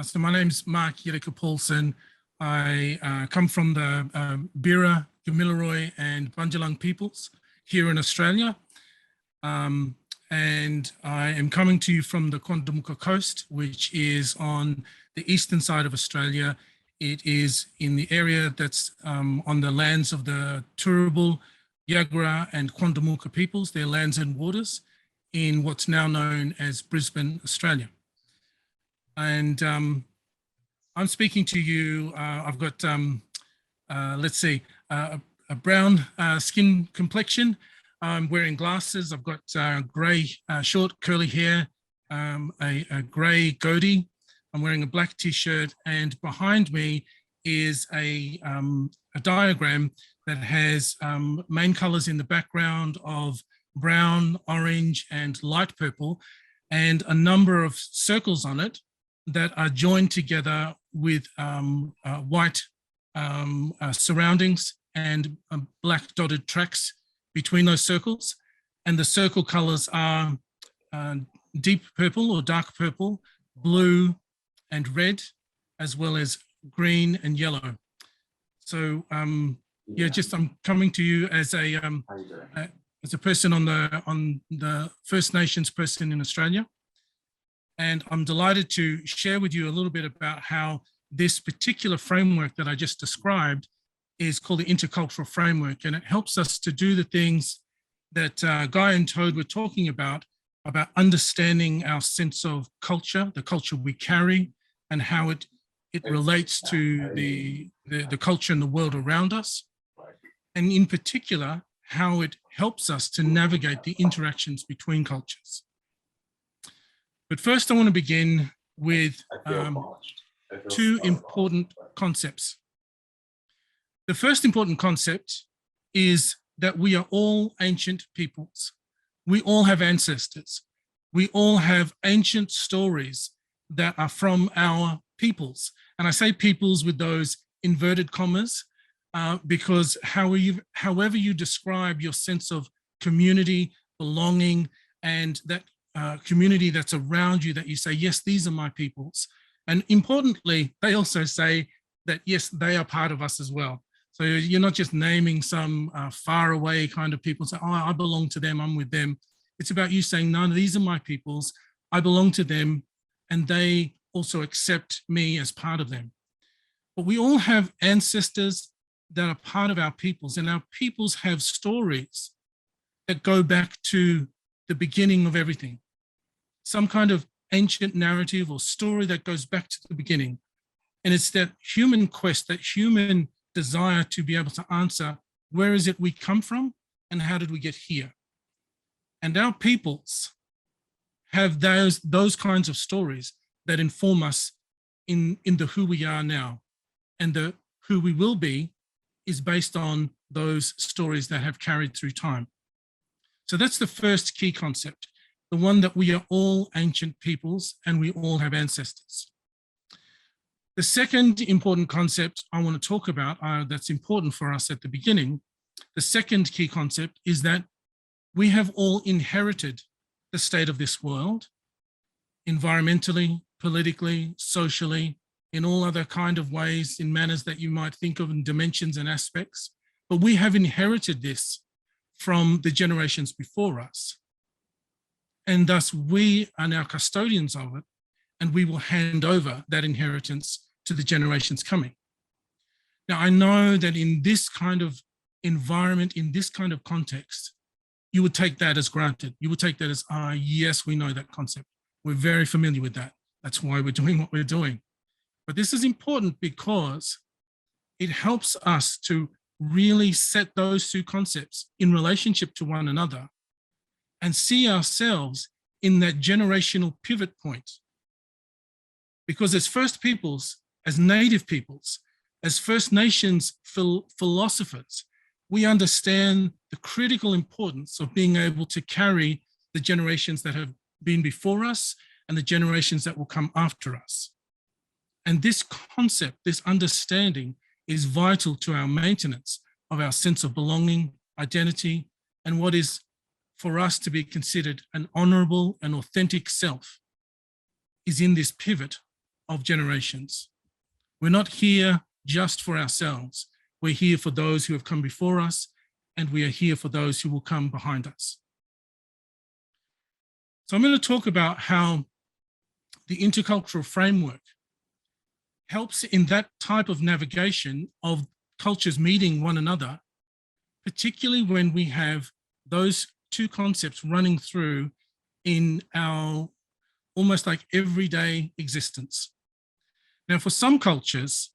So my name's Mark Yettica-Paulson. I come from the Bira, Gamilaroi and Bundjalung peoples here in Australia. And I am coming to you from the Quandamooka coast, which is on the eastern side of Australia. It is in the area that's on the lands of the Turrbal, Yagara and Quandamooka peoples, their lands and waters, in what's now known as Brisbane, Australia. And I'm speaking to you, I've got, let's see, a brown skin complexion. I'm wearing glasses. I've got grey, short curly hair, a grey goatee. I'm wearing a black t-shirt, and behind me is a diagram that has main colours in the background of brown, orange and light purple, and a number of circles on it that are joined together with white surroundings and black dotted tracks between those circles. And the circle colours are deep purple or dark purple, blue and red, as well as green and yellow. So yeah, just I'm coming to you as a person on the First Nations person in Australia. And I'm delighted to share with you a little bit about how this particular framework that I just described is called the Intercultural framework. And it helps us to do the things that Guy and Toad were talking about understanding our sense of culture, the culture we carry, and how it relates to the culture and the world around us. And in particular, how it helps us to navigate the interactions between cultures. But first, I want to begin with two important concepts. The first important concept is that we are all ancient peoples. We all have ancestors. We all have ancient stories that are from our peoples. And I say peoples with those inverted commas because however you describe your sense of community, belonging, and that community that's around you, that you say, yes, these are my peoples. And importantly, they also say that, yes, they are part of us as well. So you're not just naming some far away kind of people, say, oh, I belong to them, I'm with them. It's about you saying, no, these are my peoples, I belong to them, and they also accept me as part of them. But we all have ancestors that are part of our peoples, and our peoples have stories that go back to the beginning of everything. Some kind of ancient narrative or story that goes back to the beginning. And it's that human quest, that human desire to be able to answer, where is it we come from and how did we get here? And our peoples have those kinds of stories that inform us in the who we are now. And the who we will be is based on those stories that have carried through time. So that's the first key concept, the one that we are all ancient peoples and we all have ancestors. The second important concept I want to talk about that's important for us at the beginning, the second key concept is that we have all inherited the state of this world, environmentally, politically, socially, in all other kind of ways, in manners that you might think of in dimensions and aspects, but we have inherited this from the generations before us. And thus we are now custodians of it, and we will hand over that inheritance to the generations coming. Now, I know that in this kind of environment, in this kind of context, you would take that as granted. You would take that as, yes, we know that concept. We're very familiar with that. That's why we're doing what we're doing. But this is important because it helps us to really set those two concepts in relationship to one another and see ourselves in that generational pivot point. Because as First Peoples, as Native peoples, as First Nations philosophers, we understand the critical importance of being able to carry the generations that have been before us and the generations that will come after us. And this concept, this understanding, is vital to our maintenance of our sense of belonging, identity, and what is for us to be considered an honorable and authentic self is in this pivot of generations. We're not here just for ourselves. We're here for those who have come before us, and we are here for those who will come behind us. So I'm going to talk about how the intercultural framework helps in that type of navigation of cultures meeting one another, particularly when we have those two concepts running through in our almost like everyday existence. Now, for some cultures,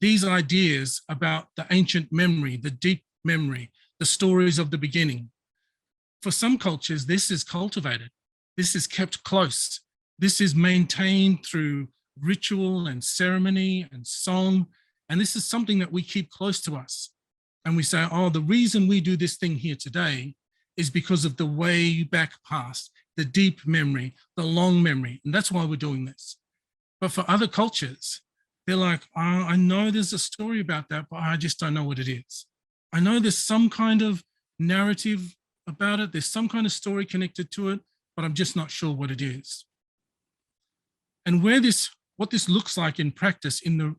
these ideas about the ancient memory, the deep memory, the stories of the beginning, for some cultures, this is cultivated, this is kept close, this is maintained through ritual and ceremony and song, and this is something that we keep close to us. And we say, oh, the reason we do this thing here today is because of the way back past, the deep memory, the long memory, and that's why we're doing this. But for other cultures, they're like, oh, I know there's a story about that, but I just don't know what it is. I know there's some kind of narrative about it, there's some kind of story connected to it, but I'm just not sure what it is. And what this looks like in practice in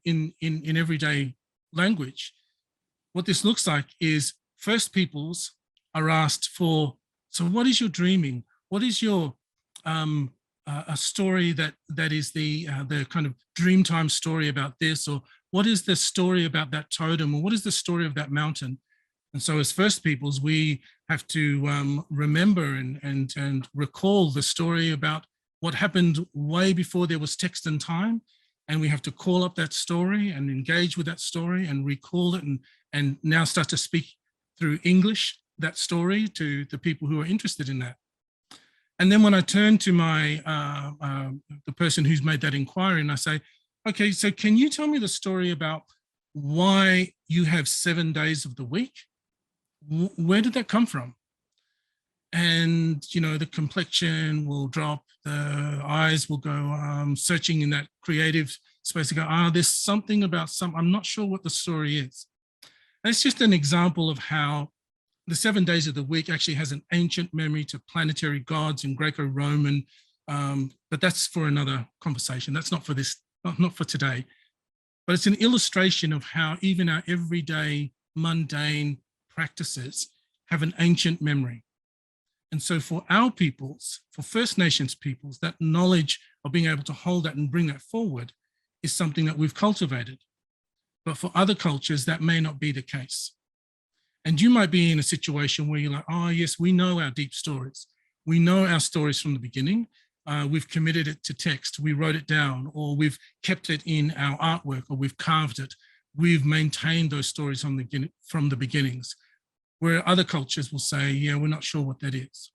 everyday language, what this looks like is First Peoples are asked for, so what is your dreaming? What is your a story that is the kind of dreamtime story about this, or what is the story about that totem, or what is the story of that mountain? And so as First Peoples, we have to remember and recall the story about what happened way before there was text and time, and we have to call up that story and engage with that story and recall it, and now start to speak through English that story to the people who are interested in that. And then when I turn to my the person who's made that inquiry, and I say, okay, so can you tell me the story about why you have 7 days of the week? Where did that come from? And, you know, the complexion will drop, the eyes will go searching in that creative space to go, there's something about I'm not sure what the story is. That's just an example of how the 7 days of the week actually has an ancient memory to planetary gods in Greco-Roman, but that's for another conversation. That's not for this, not for today. But it's an illustration of how even our everyday mundane practices have an ancient memory. And so for our peoples, for First Nations peoples, that knowledge of being able to hold that and bring that forward is something that we've cultivated. But for other cultures, that may not be the case. And you might be in a situation where you're like, oh yes, we know our deep stories. We know our stories from the beginning. We've committed it to text, we wrote it down, or we've kept it in our artwork, or we've carved it. We've maintained those stories from the beginnings, where other cultures will say, yeah, we're not sure what that is.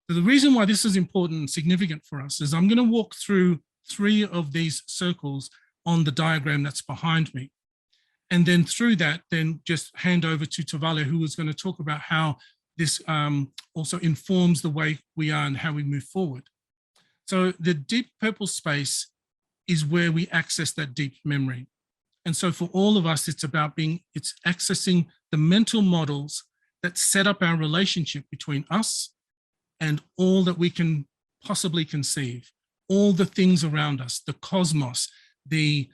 So the reason why this is important and significant for us is I'm going to walk through 3 of these circles on the diagram that's behind me. And then through that, then just hand over to Tavale, who is going to talk about how this also informs the way we are and how we move forward. So the deep purple space is where we access that deep memory. And so for all of us, it's accessing the mental models that set up our relationship between us and all that we can possibly conceive, all the things around us, the cosmos, the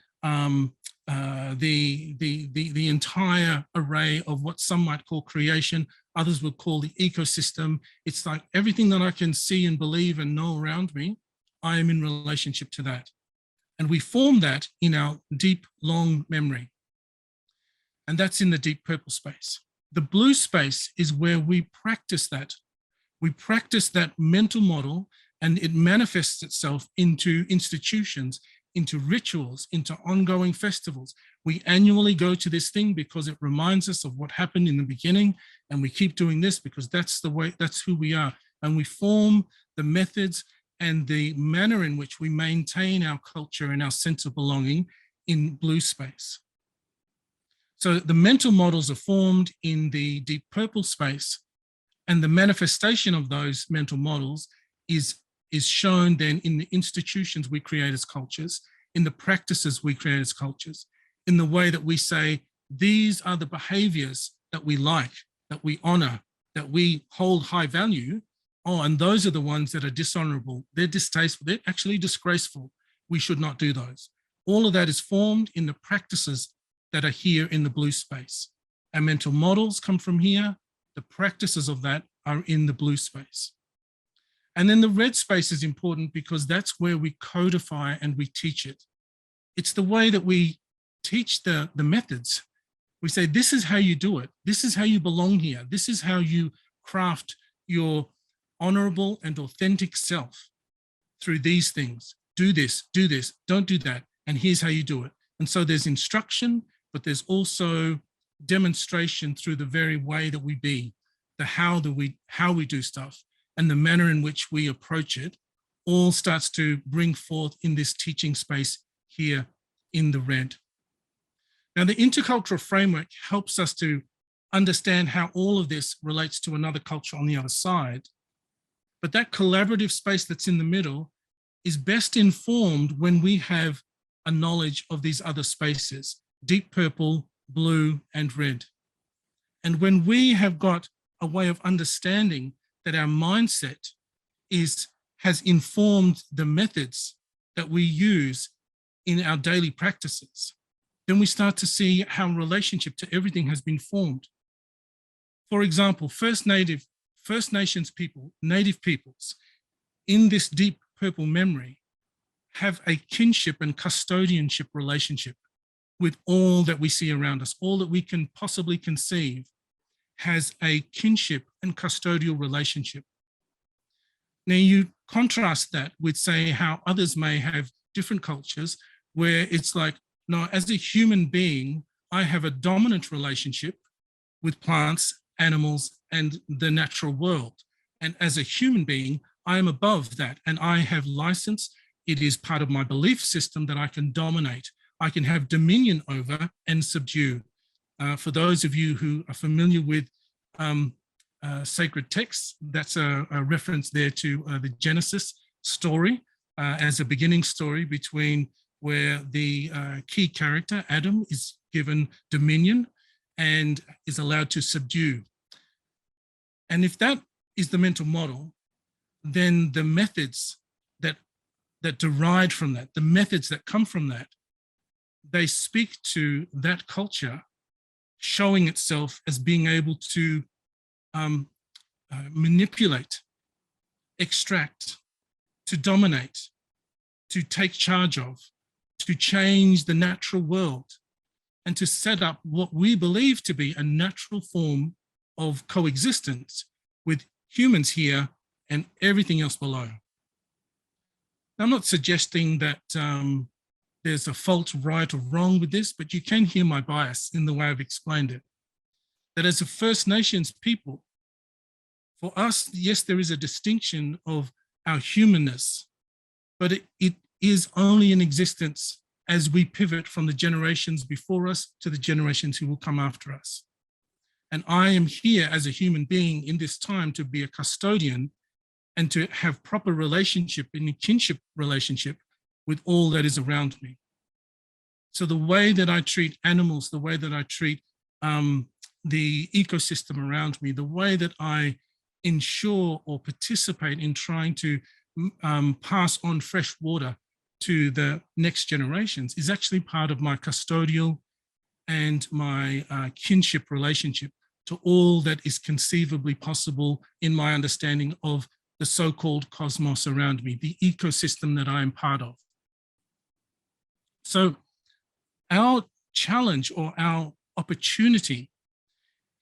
entire array of what some might call creation, others would call the ecosystem. It's like everything that I can see and believe and know around me, I am in relationship to that. And we form that in our deep, long memory. And that's in the deep purple space. The blue space is where we practice that. We practice that mental model, and it manifests itself into institutions, into rituals, into ongoing festivals. We annually go to this thing because it reminds us of what happened in the beginning, and we keep doing this because that's the way, that's who we are. And we form the methods and the manner in which we maintain our culture and our sense of belonging in blue space. So the mental models are formed in the deep purple space, and the manifestation of those mental models is shown then in the institutions we create as cultures, in the practices we create as cultures, in the way that we say, these are the behaviors that we like, that we honor, that we hold high value, oh, and those are the ones that are dishonorable, they're distasteful, they're actually disgraceful. We should not do those. All of that is formed in the practices that are here in the blue space. Our mental models come from here. The practices of that are in the blue space. And then the red space is important because that's where we codify and we teach it. It's the way that we teach the methods. We say, this is how you do it. This is how you belong here. This is how you craft your honorable and authentic self through these things. Do this, don't do that. And here's how you do it. And so there's instruction, but there's also demonstration through the very way that we be, the how we do stuff, and the manner in which we approach it all starts to bring forth in this teaching space here in the red. Now, the intercultural framework helps us to understand how all of this relates to another culture on the other side. But that collaborative space that's in the middle is best informed when we have a knowledge of these other spaces, deep purple, blue, and red. And when we have got a way of understanding that our mindset has informed the methods that we use in our daily practices, then we start to see how relationship to everything has been formed. For example, First Nations people, Native peoples, in this deep purple memory, have a kinship and custodianship relationship with all that we see around us. All that we can possibly conceive has a kinship and custodial relationship. Now you contrast that with, say, how others may have different cultures where it's like, no, as a human being, I have a dominant relationship with plants, animals, and the natural world. And as a human being, I am above that and I have license. It is part of my belief system that I can dominate. I can have dominion over and subdue. For those of you who are familiar with sacred texts, that's a reference there to the Genesis story as a beginning story between where the key character, Adam, is given dominion and is allowed to subdue. And if that is the mental model, then the methods that deride from that, the methods that come from that, they speak to that culture showing itself as being able to manipulate, extract, to dominate, to take charge of, to change the natural world, and to set up what we believe to be a natural form of coexistence with humans here and everything else below. Now, I'm not suggesting that there's a fault, right or wrong with this, but you can hear my bias in the way I've explained it. That as a First Nations people, for us, yes, there is a distinction of our humanness, but it is only in existence as we pivot from the generations before us to the generations who will come after us. And I am here as a human being in this time to be a custodian and to have proper relationship and a kinship relationship with all that is around me. So the way that I treat animals, the way that I treat the ecosystem around me, the way that I ensure or participate in trying to pass on fresh water to the next generations is actually part of my custodial and my kinship relationship to all that is conceivably possible in my understanding of the so-called cosmos around me, the ecosystem that I am part of. So our challenge or our opportunity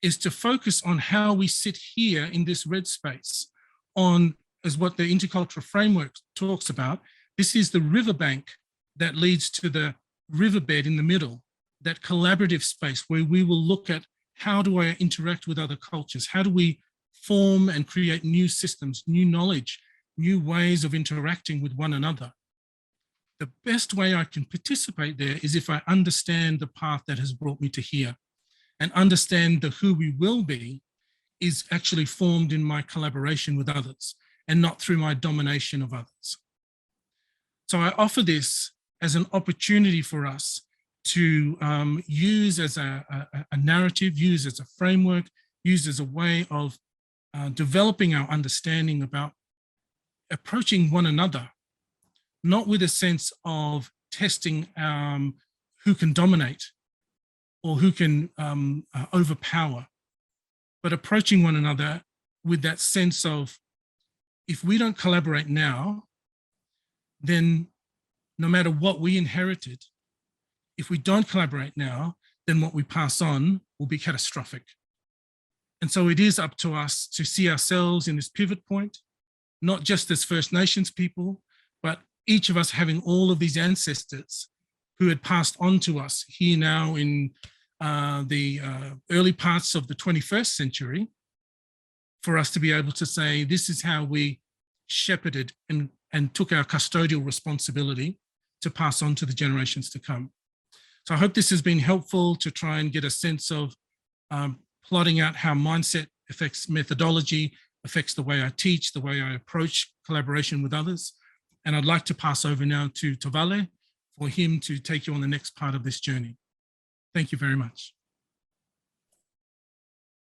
is to focus on how we sit here in this red space on, as what the intercultural framework talks about. This is the riverbank that leads to the riverbed in the middle, that collaborative space where we will look at how do I interact with other cultures? How do we form and create new systems, new knowledge, new ways of interacting with one another? The best way I can participate there is if I understand the path that has brought me to here, and understand that who we will be is actually formed in my collaboration with others and not through my domination of others. So I offer this as an opportunity for us to use as a narrative, use as a framework, use as a way of developing our understanding about approaching one another, not with a sense of testing who can dominate or who can overpower, but approaching one another with that sense of, if we don't collaborate now, then no matter what we inherited, if we don't collaborate now, then what we pass on will be catastrophic. And so it is up to us to see ourselves in this pivot point, not just as First Nations people, but each of us having all of these ancestors who had passed on to us here now in the early parts of the 21st century, for us to be able to say, this is how we shepherded and took our custodial responsibility to pass on to the generations to come. So I hope this has been helpful to try and get a sense of plotting out how mindset affects methodology, affects the way I teach, the way I approach collaboration with others. And I'd like to pass over now to Tovale for him to take you on the next part of this journey. Thank you very much.